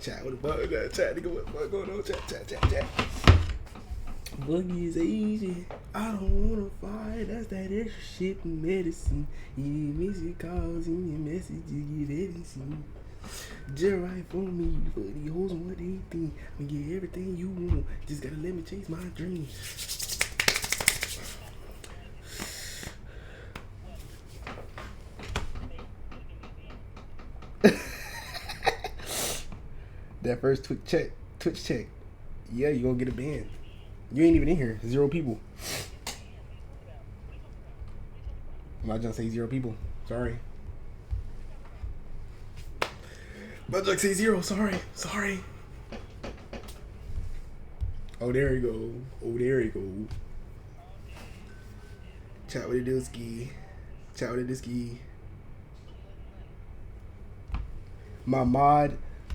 Chat with the bug. Chat, nigga, what the fuck going on? Chat. Boogie is easy. I don't wanna fight. That's that extra shit medicine. You miss your calls and your messages, you get everything. Just right for me, for the hoes and what they think. I get everything you want. Just gotta let me chase my dreams. That first Twitch check. Yeah, you gonna get a ban. You ain't even in here. 0 people. I'm not gonna say 0 people. Sorry. I'm not gonna say 0. Sorry. Oh, there you go. Chat with the ski.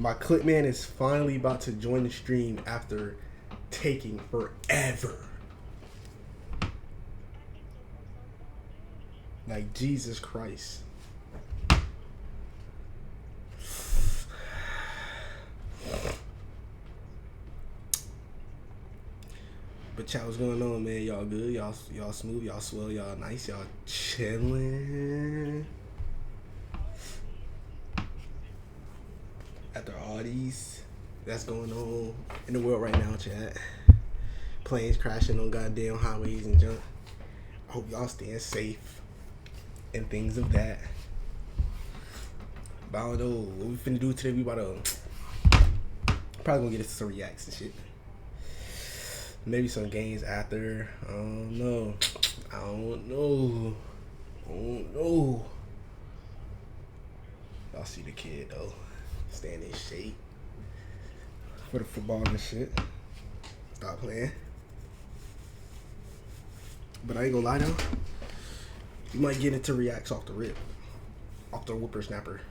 My clip man is finally about to join the stream after taking forever. Like, Jesus Christ. But chat, what's going on, man? Y'all good? Y'all smooth? Y'all swell? Y'all nice? Y'all chilling? After all these that's going on in the world right now, chat. Planes crashing on goddamn highways and junk. I hope y'all staying safe and things of that. But I don't know what we finna do today. We about to probably gonna get into some reacts and shit. Maybe some games after. I don't know. Y'all see the kid though. Staying in shape for the football and shit. Stop playing. But I ain't gonna lie though. You might get into reacts off the rip. Off the whippersnapper.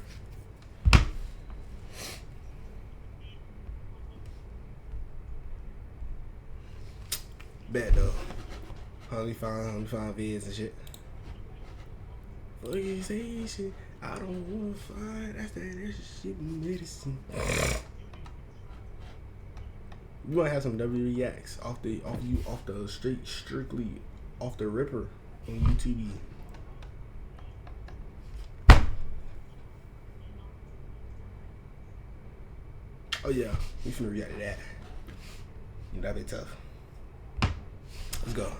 Bad though. 105 vids and shit. Fuck you say shit. I don't wanna fight. That's that extra shit medicine. We might have some W reacts off the strictly off the ripper on YouTube. Oh yeah, we finna react to that. That'd be tough. Let's go.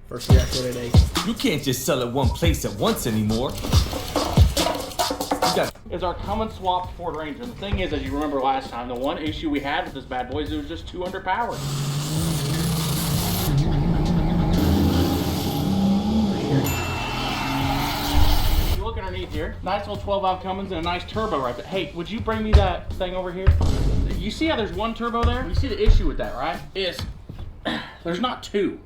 First reaction of the day. You can't just sell at one place at once anymore. Is our come and swap Ford Ranger. The thing is, as you remember last time, the one issue we had with this bad boy is it was just too underpowered. You look underneath here, nice little 12-valve Cummins and a nice turbo right there. Hey, would you bring me that thing over here? You see how there's one turbo there? You see the issue with that, right? Is there's not two.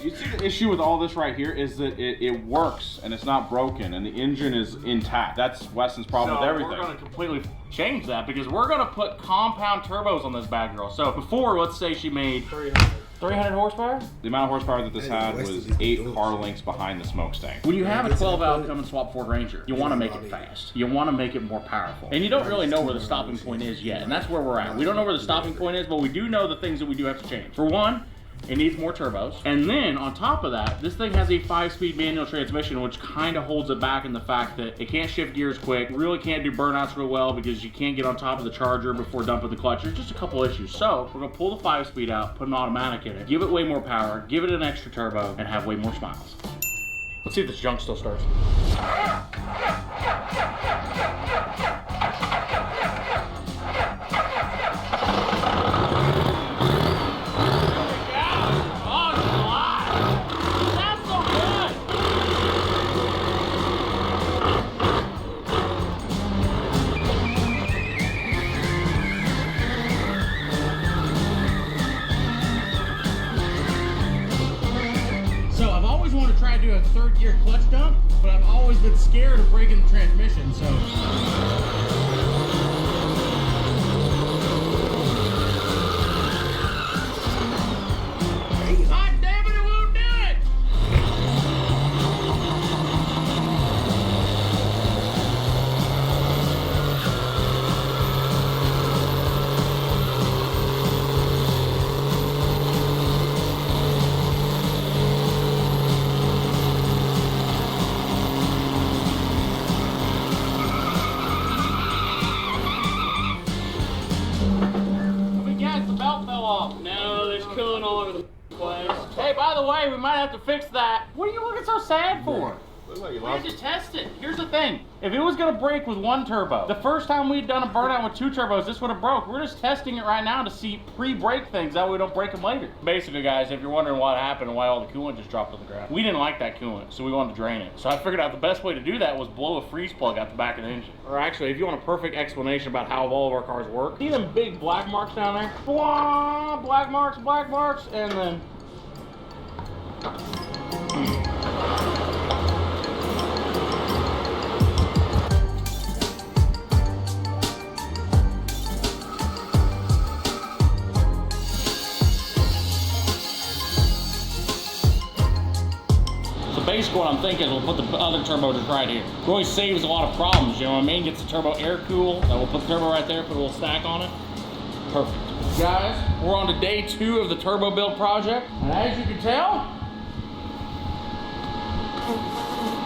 You see the issue with all this right here is that it works and it's not broken and the engine is intact. That's Westin's problem with everything. We're going to completely change that because we're going to put compound turbos on this bad girl. So before, let's say she made 300 horsepower? The amount of horsepower that this had was 8 car lengths behind the smokestack. When you have a 12-valve come and swap Ford Ranger, you want to make it fast. You want to make it more powerful. And you don't really know where the stopping point is yet, and that's where we're at. We don't know where the stopping point is, but we do know the things that we do have to change. For one, it needs more turbos. And then on top of that, this thing has a 5-speed manual transmission, which kind of holds it back in the fact that it can't shift gears quick, really can't do burnouts real well because you can't get on top of the charger before dumping the clutch. There's just a couple issues. So we're gonna pull the 5-speed out, put an automatic in it, give it way more power, give it an extra turbo, and have way more smiles. Let's see if this junk still starts. Try to do a 3rd gear clutch dump, but I've always been scared of breaking the transmission, so. say we might have to fix that. What are you looking so sad for? Looks like you We lost had to test it. Here's the thing. If it was gonna break with one turbo, the first time we'd done a burnout with 2 turbos, this would have broke. We're just testing it right now to see pre-break things, that way we don't break them later. Basically, guys, if you're wondering what happened and why all the coolant just dropped on the ground, we didn't like that coolant, so we wanted to drain it. So I figured out the best way to do that was blow a freeze plug out the back of the engine. Or actually, if you want a perfect explanation about how all of our cars work, see them big black marks down there? Blah, black marks, and then basically what I'm thinking is we'll put the other turbo just right here. It really saves a lot of problems, you know what I mean? Gets the turbo air cool, and we'll put the turbo right there, put a little stack on it. Perfect. Guys, we're on to day 2 of the turbo build project, and as you can tell,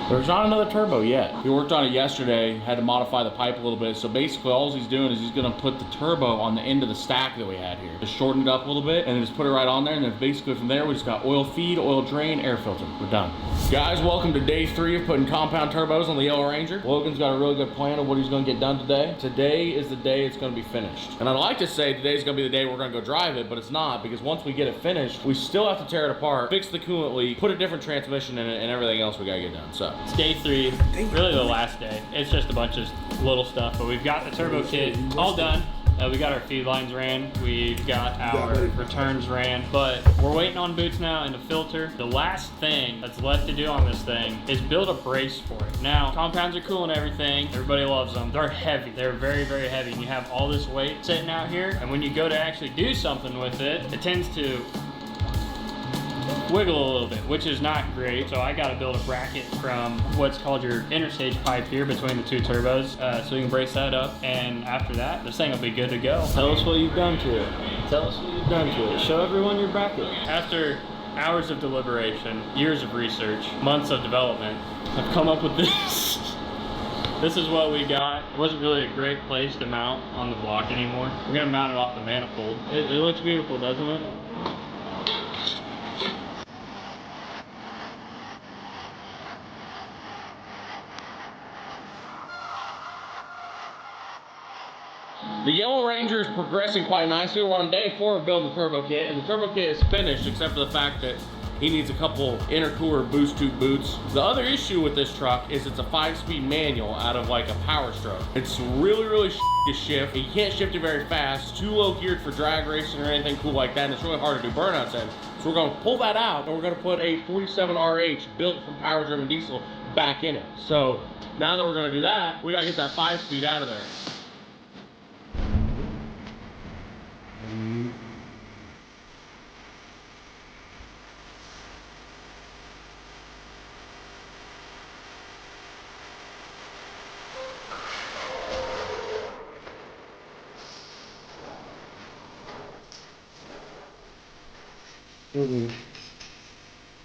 there's not another turbo yet. We worked on it yesterday, had to modify the pipe a little bit. So basically all he's doing is he's gonna put the turbo on the end of the stack that we had here. Just shorten it up a little bit and then just put it right on there. And then basically from there, we just got oil feed, oil drain, air filter. We're done. Guys, welcome to day 3 of putting compound turbos on the Yellow Ranger. Logan's got a really good plan of what he's gonna get done today. Today is the day it's gonna be finished. And I'd like to say today's gonna be the day we're gonna go drive it, but it's not, because once we get it finished, we still have to tear it apart, fix the coolant leak, put a different transmission in it, and everything else we gotta get done, so. It's day 3, really the last day. It's just a bunch of little stuff, but we've got the turbo kit all done. We got our feed lines ran, we've got our returns ran, but we're waiting on boots now and a filter. The last thing that's left to do on this thing is build a brace for it. Now, compounds are cool and everything, everybody loves them. They're heavy, they're very, very heavy, and you have all this weight sitting out here, and when you go to actually do something with it, it tends to wiggle a little bit, which is not great. So I got to build a bracket from what's called your interstage pipe here between the 2 turbos, so you can brace that up, and after that this thing will be good to go. Tell us what you've done to it. Tell us what you've done to it. Show everyone your bracket. After hours of deliberation, years of research, months of development, I've come up with this. This is what we got. It wasn't really a great place to mount on the block anymore. We're gonna mount it off the manifold. It looks beautiful, doesn't it? The Yellow Ranger is progressing quite nicely. We're on day 4 of building the turbo kit, and the turbo kit is finished except for the fact that he needs a couple intercooler boost tube boots. The other issue with this truck is it's a 5-speed manual out of like a Power Stroke. It's really to shift. You can't shift it very fast. It's too low geared for drag racing or anything cool like that, and it's really hard to do burnouts in. So we're gonna pull that out, and we're gonna put a 47 RH built from power driven diesel back in it. So now that we're gonna do that, we gotta get that 5-speed out of there.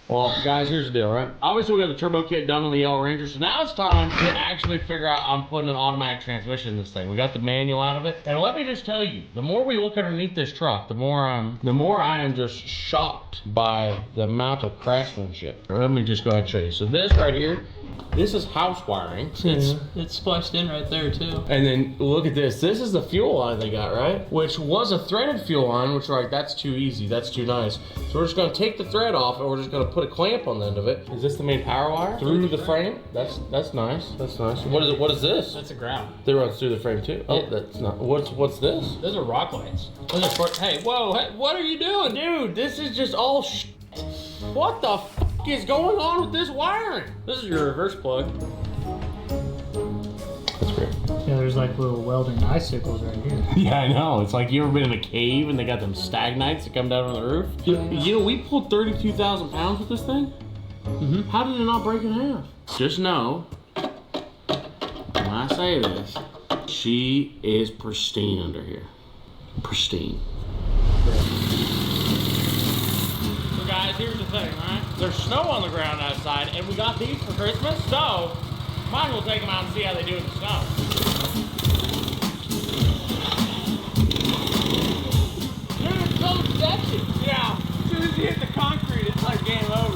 Well, guys, here's the deal, right? Obviously, we got the turbo kit done on the Yellow Ranger, so now it's time to actually figure out I'm putting an automatic transmission in this thing. We got the manual out of it, and let me just tell you, the more we look underneath this truck, the more I am just shocked by the amount of craftsmanship. Let me just go ahead and show you. So this right here, this is house wiring. It's spliced in right there too. And then look at this. This is the fuel line they got, right? Which was a threaded fuel line, which like that's too easy. That's too nice. So we're just gonna take the thread off, and we're just gonna put a clamp on the end of it. Is this the main power wire through the frame? That's nice. That's nice. What is it? What is this? That's a ground. That runs through the frame too. Oh, that's not. What's this? Those are rock lights. Those are for, hey, whoa, hey, what are you doing? Dude, this is just all what the f is going on with this wiring? This is your reverse plug. That's great. Yeah, there's like little welding icicles right here. Yeah, I know. It's like, you ever been in a cave and they got them stagnites that come down on the roof? You know, we pulled 32,000 pounds with this thing. How did it not break in half? Just know, when I say this, she is pristine under here. Pristine. So guys, here's the thing, right? There's snow on the ground outside, and we got these for Christmas, so might as well take them out and see how they do in the snow. Dude, it's so sketchy. Yeah, as soon as you hit the concrete, it's like game over.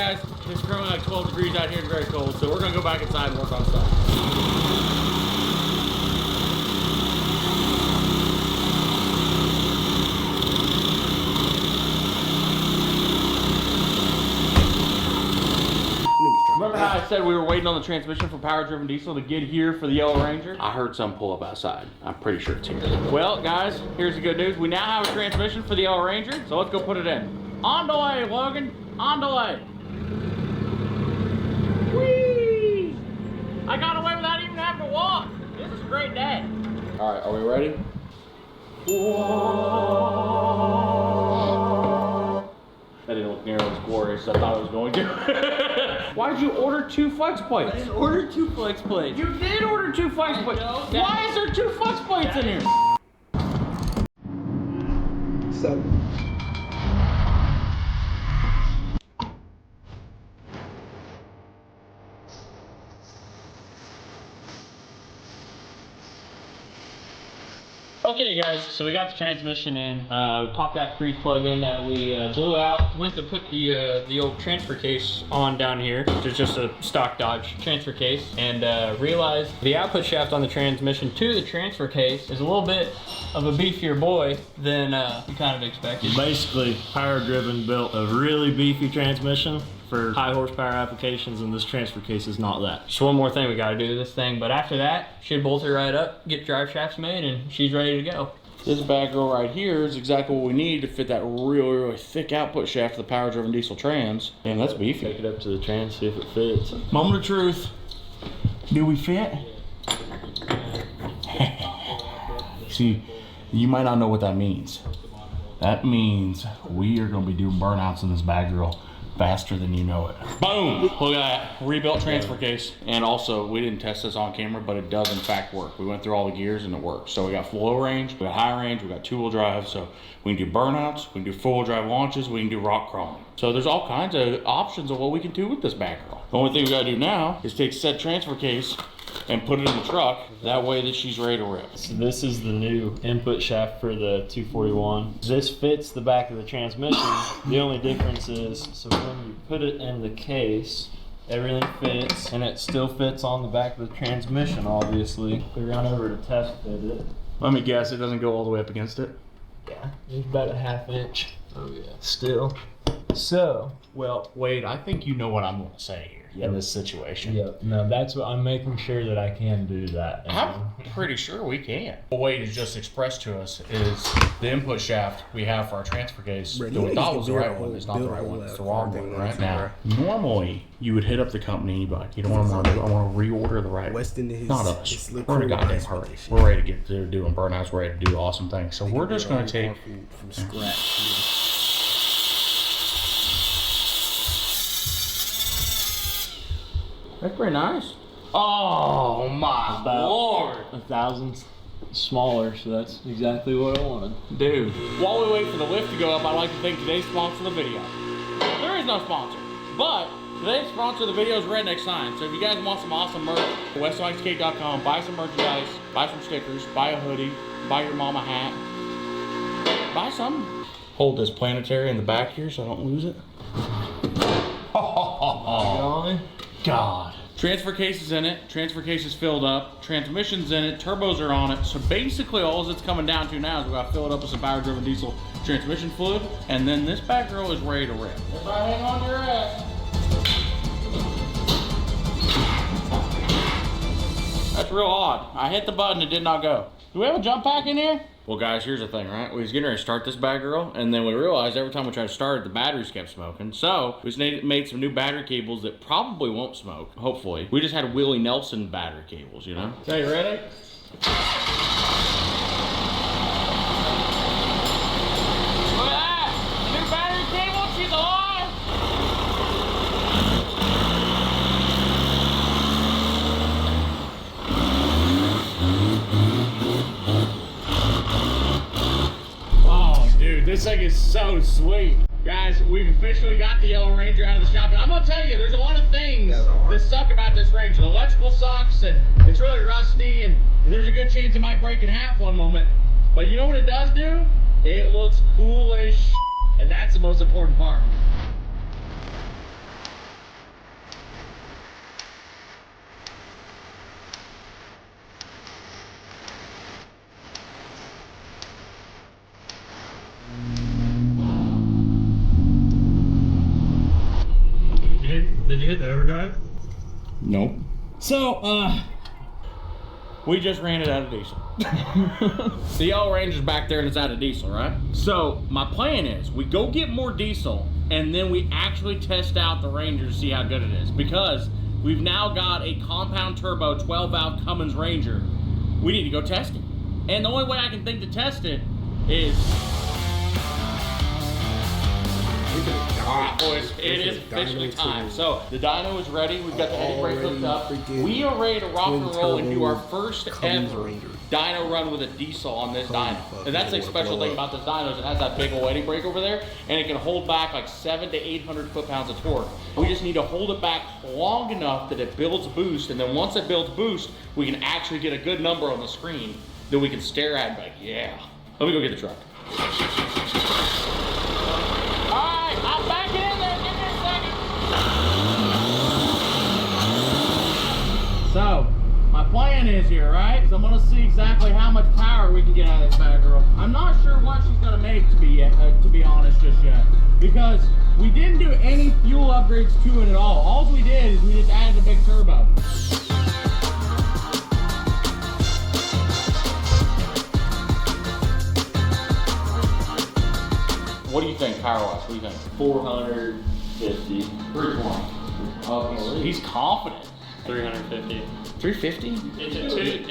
guys, it's currently like 12 degrees out here. It's very cold, so we're gonna go back inside and work on stuff. Remember how I said we were waiting on the transmission for power-driven diesel to get here for the Yellow Ranger? I heard some pull up outside. I'm pretty sure it's here. Well, guys, here's the good news. We now have a transmission for the Yellow Ranger, so let's go put it in. On the way, Logan. On the way. Whee! I got away without even having to walk. This is a great day. All right, are we ready? Whoa. That didn't look nearly as glorious as I thought it was going to. Why did you order 2 flex plates? I didn't order 2 flex plates. You did order 2 flex plates. Why is there 2 flex plates in here? So. Okay guys, so we got the transmission in. We popped that freeze plug in that we blew out. Went to put the old transfer case on down here, which is just a stock Dodge transfer case, and realized the output shaft on the transmission to the transfer case is a little bit of a beefier boy than we kind of expected. Basically, Power Driven built a really beefy transmission for high horsepower applications, and this transfer case is not that. Just one more thing we got to do to this thing, but after that, should bolt her right up, get drive shafts made, and she's ready to go. This bad girl right here is exactly what we need to fit that really thick output shaft for the power-driven diesel trans. And that's beefy. Take it up to the trans, see if it fits. Moment of truth. Do we fit? See, you might not know what that means. That means we are going to be doing burnouts in this bad girl faster than you know it. Boom! Look at that. Rebuilt transfer case. And also, we didn't test this on camera, but it does in fact work. We went through all the gears and it works. So we got low range, we got high range, we got 2-wheel drive. So we can do burnouts, we can do 4-wheel drive launches, we can do rock crawling. So there's all kinds of options of what we can do with this bad girl. The only thing we gotta do now is take said transfer case and put it in the truck. That way that she's ready to rip. So this is the new input shaft for the 241. This fits the back of the transmission. The only difference is, so when you put it in the case, everything fits, and it still fits on the back of the transmission, obviously. We run over to test fit it. Let me guess, it doesn't go all the way up against it? Yeah, it's about a 1/2 inch. Oh yeah. Still. So, Well, Wade, I think you know what I'm gonna say here in this situation. yep, no, that's what I'm making sure that I can do that. I'm pretty sure we can. What Wade has just expressed to us is the input shaft we have for our transfer case. Bro, that we thought was the right one. It's not the right one. It's the wrong one right now. Normally, you would hit up the company and you'd be like, you know what I want to reorder the right one. Westin is Not us. We're in a goddamn hurry. We're ready to get there doing burnouts. We're ready to do awesome things. So we're just going to take... from scratch. That's pretty nice. Oh my lord. 1,000 smaller, so that's exactly what I wanted. Dude, while we wait for the lift to go up, I'd like to thank today's sponsor of the video. There is no sponsor, but today's sponsor of the video is Redneck Signs. So if you guys want some awesome merch, westinskate.com, buy some merchandise, buy some stickers, buy a hoodie, buy your mama hat, buy something. Hold this planetary in the back here so I don't lose it. Oh, God. Transfer case is in it, transfer case is filled up, transmission's in it, turbos are on it. So basically all it's coming down to now is we gotta fill it up with some power driven diesel transmission fluid, and then this bad girl is ready to rip. Everybody hang on to your ass. That's real odd. I hit the button, it did not go. Do we have a jump pack in here? Well guys, here's the thing, right? We was getting ready to start this bad girl, and then we realized every time we tried to start it, the batteries kept smoking. So we just made some new battery cables that probably won't smoke, hopefully. We just had Willie Nelson battery cables, you know? Okay, you ready? Look at that! New battery cable, she's alive! This thing is so sweet. Guys, we've officially got the Yellow Ranger out of the shop. And I'm gonna tell you, there's a lot of things that suck about this Ranger. The electrical sucks, and it's really rusty, and there's a good chance it might break in half one moment. But you know what it does do? It looks cool as shit, and that's the most important part. Did you hit the overdrive? Nope. So, we just ran it out of diesel. The yellow Ranger's back there and it's out of diesel, right? So, my plan is we go get more diesel and then we actually test out the Ranger to see how good it is. Because we've now got a compound turbo 12 valve Cummins Ranger. We need to go test it. And the only way I can think to test it is... Alright boys, it is officially time. So the dyno is ready, we've got the heady brake hooked up. We are ready to rock and roll and do our first ever dyno run with a diesel on this dyno. And that's the special thing about this dyno is it has that big old heady brake over there and it can hold back like 700 to 800 foot-pounds of torque. We just need to hold it back long enough that it builds boost, and then once it builds boost, we can actually get a good number on the screen that we can stare at and be like, yeah. Let me go get the truck. Alright, I'm backing in there, give me a second. So, my plan is here, right? So I'm gonna see exactly how much power we can get out of this bad girl. I'm not sure what she's gonna make to be honest just yet. Because we didn't do any fuel upgrades to it at all. All we did is we just added a big turbo. What do you think power-wise? What do you think? 450. 320. Oh, he's confident. 350. 350?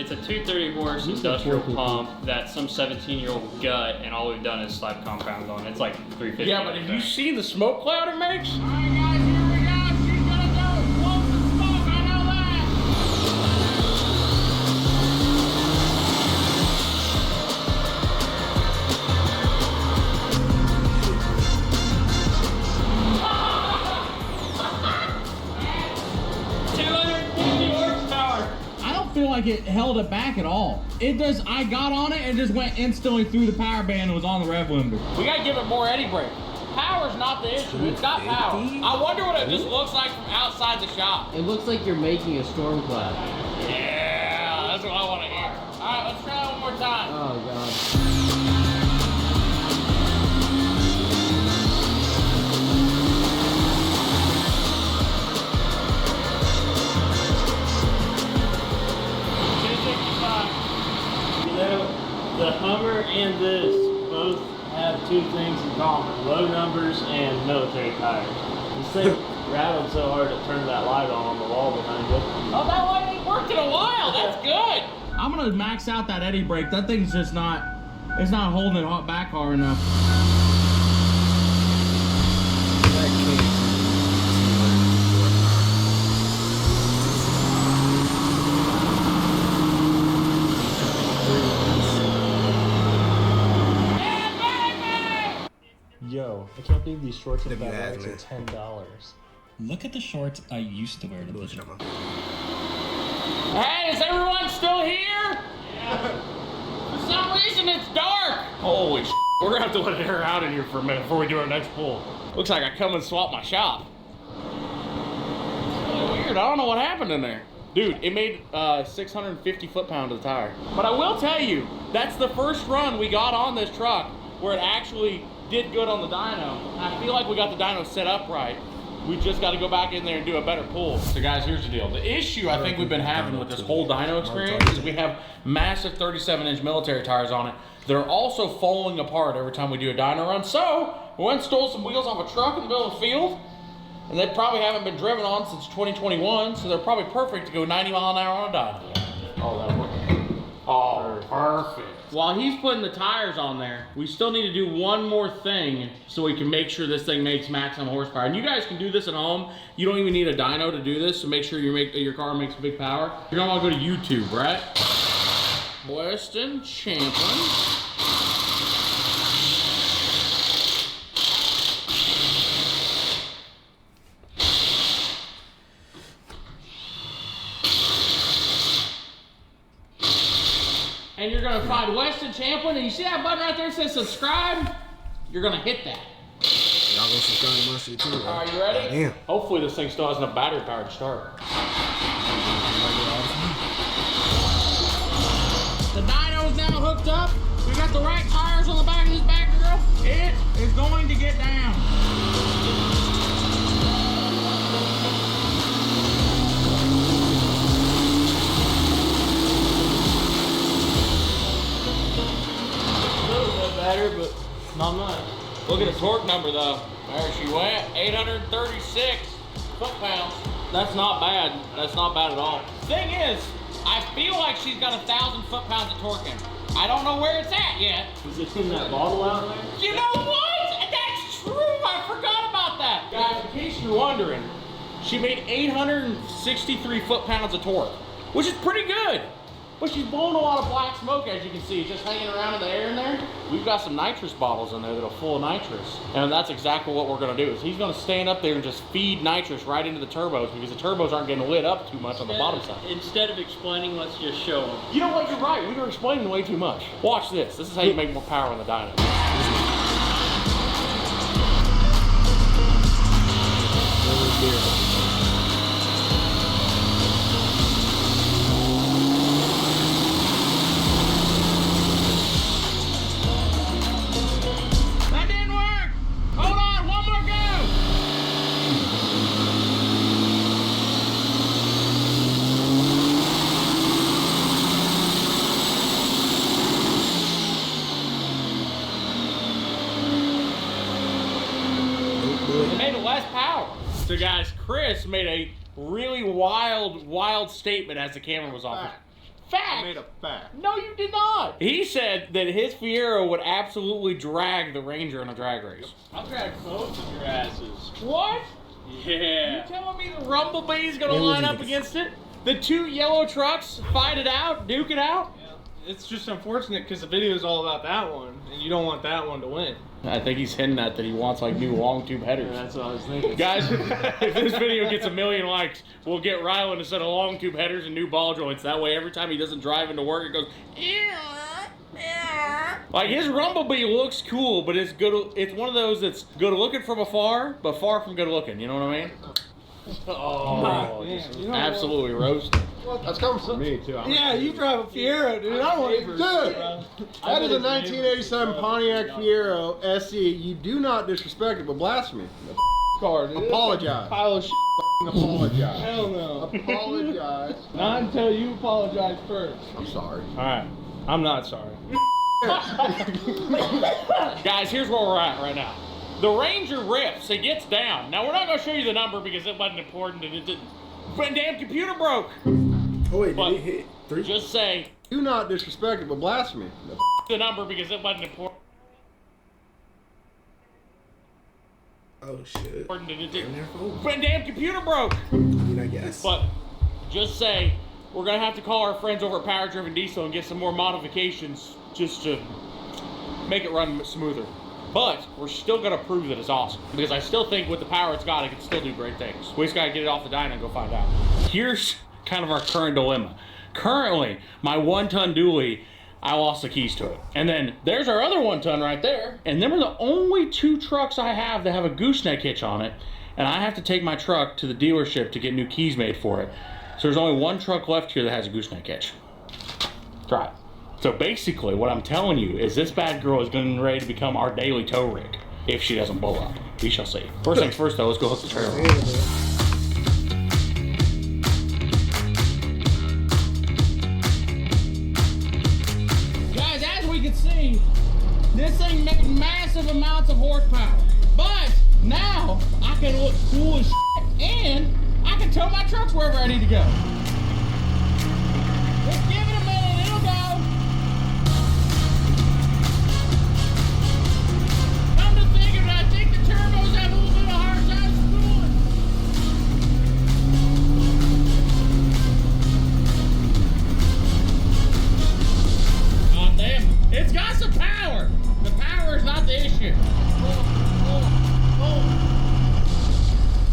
It's a 230 horse industrial pump that some 17-year-old gut, and all we've done is slap compounds on it. It's like 350. Yeah, but have you seen the smoke cloud it makes? All right, guys, here we go. She's gonna go. Blow some smoke. I know that. Feel like it held it back at all. It does. I got on it and just went instantly through the power band and was on the rev limiter. We gotta give it more eddy brake. Power's not the issue. It's got power. I wonder what it just looks like from outside the shop. It looks like you're making a storm cloud. Yeah, that's what I want to hear. All right, let's try it one more time. Oh god. The Hummer and this both have two things in common: low numbers and military tires. This thing rattled so hard it turned that light on the wall behind you. Oh, that light ain't worked in a while. That's good. I'm gonna max out that eddy brake. That thing's just not, it's not holding it back hard enough. Yo, I can't believe these shorts with that lights are $10. Look at the shorts I used to wear to the gym. Hey, is everyone still here? Yeah. For some reason, it's dark. Holy shit. We're gonna have to let it air out in here for a minute before we do our next pull. Looks like I come and swap my shop. It's really weird. I don't know what happened in there. Dude, it made 650 foot-pounds of the tire. But I will tell you, that's the first run we got on this truck where it actually did good on the dyno. I feel like we got the dyno set up right. We just got to go back in there and do a better pull. So guys, here's the deal. The issue I think we've been having with this whole dyno experience is we have massive 37-inch military tires on it that are also falling apart every time we do a dyno run. So we went and stole some wheels off a truck in the middle of the field, and they probably haven't been driven on since 2021, so they're probably perfect to go 90 mile an hour on a dyno. Oh, that'll work. Oh, perfect. While he's putting the tires on there, we still need to do one more thing so we can make sure this thing makes maximum horsepower. And you guys can do this at home. You don't even need a dyno to do this, so make sure your car makes big power. You're gonna wanna go to YouTube, right? Westin Champlin. And you're gonna find Westin Champlin, and you see that button right there that says subscribe? You're gonna hit that. Y'all gonna subscribe to my shit too, right? All right, you ready? Damn. Hopefully this thing still has enough battery power to start. The dyno's now hooked up. We got the right tires on the back of this bad girl. It is going to get down. Look at the torque number though. There she went, 836 foot-pounds. That's not bad. That's not bad at all. Thing is, I feel like she's got 1,000 foot-pounds of torque in her. I don't know where it's at yet. Is it in that bottle out there? You know what? That's true. I forgot about that. Guys, in case you're wondering, she made 863 foot-pounds of torque, which is pretty good. But she's blowing a lot of black smoke, as you can see, just hanging around in the air in there. We've got some nitrous bottles in there that are full of nitrous. And that's exactly what we're gonna do, is he's gonna stand up there and just feed nitrous right into the turbos, because the turbos aren't getting lit up too much on the bottom side. Instead of explaining, let's just show them. You know what, you're right, we were explaining way too much. Watch this, this is how you make more power in the dyno. That didn't work! Hold on, one more go! It made less power. So guys, Chris made a really wild statement as the camera was off. Fact. I made a fact. No, you did not. He said that his Fiero would absolutely drag the Ranger in a drag race. I'll drag both of your asses. What? Yeah. You telling me the Rumblebee's gonna line up against it? The two yellow trucks fight it out, duke it out? It's just unfortunate because the video is all about that one, and you don't want that one to win. I think he's hinting at that he wants like new long tube headers. That's what I was thinking. Guys, if this video gets 1 million likes, we'll get Rylan to set of long tube headers and new ball joints. That way, every time he doesn't drive into work, it goes. Like his Rumblebee looks cool, but it's good. It's one of those that's good looking from afar, but far from good looking. You know what I mean? Oh, just absolutely roasted. That's coming from me too. Yeah, you drive a Fiero, dude. I want to. Dude, that is a 1987 Pontiac Fiero SE. You do not disrespect it, but blasphemy. Car, dude. Apologize. Pile of shit. Apologize. Hell no. Apologize. Not until you apologize first. I'm sorry. All right. I'm not sorry. Guys, here's where we're at right now. The Ranger rips, it gets down. Now we're not gonna show you the number because it wasn't important and it didn't. But damn computer broke. Oh wait, But did it hit 3? just say Do not disrespect it, but blasphemy. the number because it wasn't important Oh shit. and it didn't. Damn, phone. But damn computer broke. I mean, I guess. But just say we're gonna have to call our friends over at Power Driven Diesel and get some more modifications just to make it run smoother. But we're still gonna prove that it's awesome because I still think with the power it's got, it can still do great things. We just gotta get it off the dyno and go find out. Here's kind of our current dilemma. Currently, my 1-ton dually, I lost the keys to it. And then there's our other 1-ton right there. And them are the only 2 trucks I have that have a gooseneck hitch on it. And I have to take my truck to the dealership to get new keys made for it. So there's only 1 truck left here that has a gooseneck hitch. Try it. So basically what I'm telling you is this bad girl is getting ready to become our daily tow rig if she doesn't blow up. We shall see. First things first though, let's go hook the trailer. Guys, as we can see, this thing makes massive amounts of horsepower. But now I can look cool as shit and I can tow my trucks wherever I need to go. Let's give it a minute, it'll go. Come to think of it, I think the turbos have a little bit of a hard time spooling. Oh damn, it's got some power. The power is not the issue.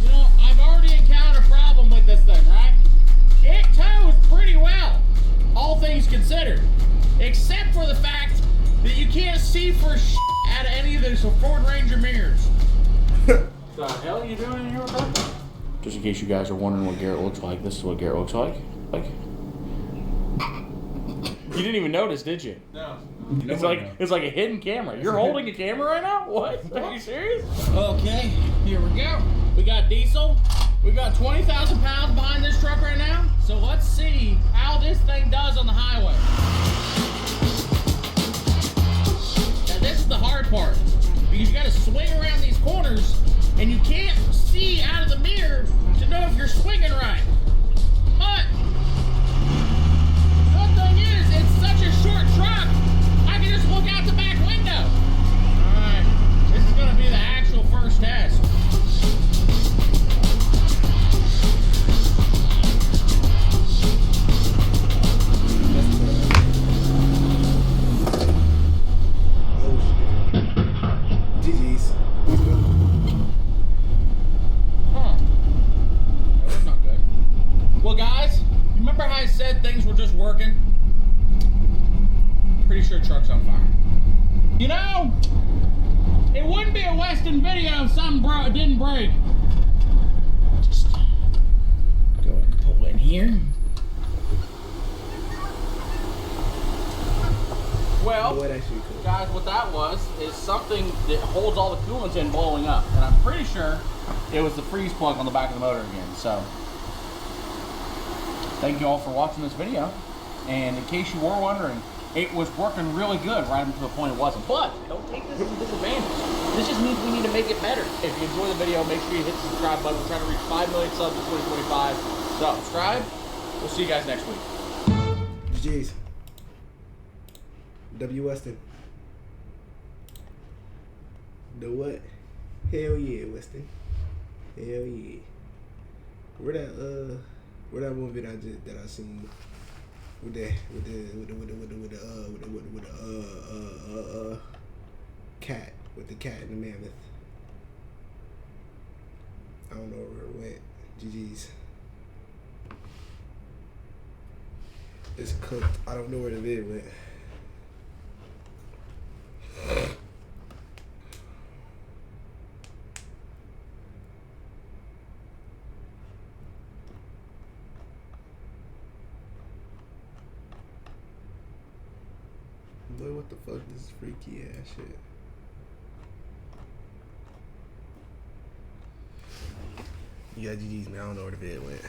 You know, I've already encountered a problem with this thing, right? It tows pretty well, all things considered. Except for the fact that you can't see for shit out of any of those Ford Ranger mirrors. The hell are you doing in here, bro? Just in case you guys are wondering what Garrett looks like, this is what Garrett looks like. You didn't even notice, did you? No. It's like a hidden camera. You're holding a camera right now? What? Are you serious? Okay, here we go. We got diesel. We got 20,000 pounds behind this truck right now. So let's see how this thing does on the highway. Now this is the hard part. because you got to swing around these corners, and you can't see out of the mirror to know if you're swinging right. But one thing is, it's such a short truck, I can just look out the back window. All right, this is going to be the actual first test. GG's. Huh. That was not good. Well, guys, you remember how I said things were just working? Pretty sure the truck's on fire. You know, it wouldn't be a Westin video if something didn't break. Just go ahead and pull in here. Well, guys, what that was is something that holds all the coolants in blowing up. And I'm pretty sure it was the freeze plug on the back of the motor again. So, thank you all for watching this video. And in case you were wondering, it was working really good right up to the point it wasn't. But don't take this as a disadvantage. This just means we need to make it better. If you enjoy the video, make sure you hit the subscribe button. We're trying to reach 5 million subs in 2025. So, subscribe. We'll see you guys next week. GG's. W. Westin. The what? Hell yeah, Westin. Hell yeah. Where that movie that I seen with the cat, with the cat and the mammoth. I don't know where it went. GG's. It's cooked. I don't know where the vid went. Boy, what the fuck? This is freaky ass shit. Yeah, GG's, man. I don't know where the vid went.